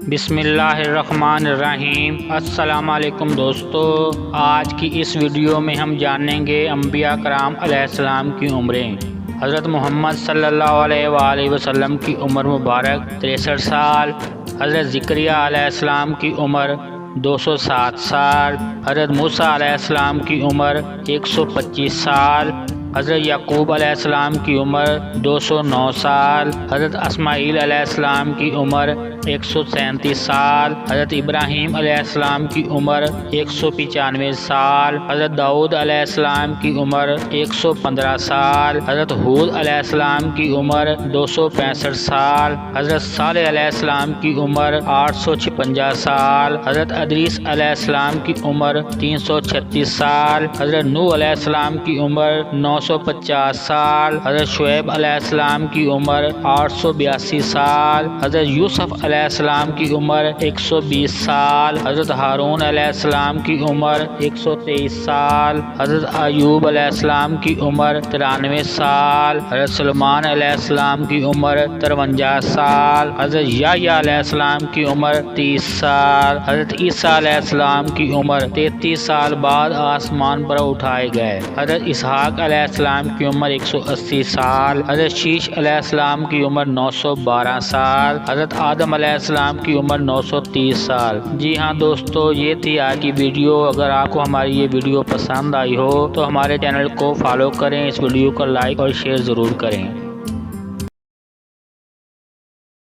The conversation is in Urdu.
بسم اللہ الرحمن الرحیم۔ السلام علیکم دوستو، آج کی اس ویڈیو میں ہم جانیں گے انبیاء کرام علیہ السلام کی عمریں۔ حضرت محمد صلی اللہ علیہ وآلہ وسلم کی عمر مبارک 63 سال، حضرت زکریا علیہ السلام کی عمر 207 سال، حضرت موسیٰ علیہ السلام کی عمر 125 سال، حضرت یعقوب علیہ السلام کی عمر 209 سال، حضرت اسماعیل علیہ السلام کی عمر 137 سال، حضرت ابراہیم علیہ السلام کی عمر 195 سال، حضرت داؤد علیہ السلام کی عمر 115 سال، حضرت ہود علیہ السلام کی عمر 265 سال، حضرت صالح علیہ السلام کی عمر 856 سال، حضرت ادریس علیہ السلام کی عمر 336 سال، حضرت نوح علیہ السلام کی عمر 950 سال، حضرت شعیب علیہ السلام کی عمر 882 سال، حضرت یوسف علیہ السلام کی عمر 120 سال، حضرت ہارون علیہ السلام کی عمر 123 سال، حضرت ایوب علیہ السلام کی عمر 93 سال، حضرت سلیمان علیہ السلام کی عمر 53 سال، حضرت یحییٰ علیہ السلام کی عمر 30 سال، حضرت عیسیٰ علیہ السلام کی عمر 33 سال بعد آسمان پر اٹھائے گئے، حضرت اسحاق علیہ السلام کی عمر 180 سال، حضرت شیش علیہ السلام کی عمر 912 سال، حضرت آدم علیہ السلام کی عمر 930 سال۔ جی ہاں دوستو، یہ تھی آج کی ویڈیو۔ اگر آپ کو ہماری یہ ویڈیو پسند آئی ہو تو ہمارے چینل کو فالو کریں، اس ویڈیو کو لائک اور شیئر ضرور کریں۔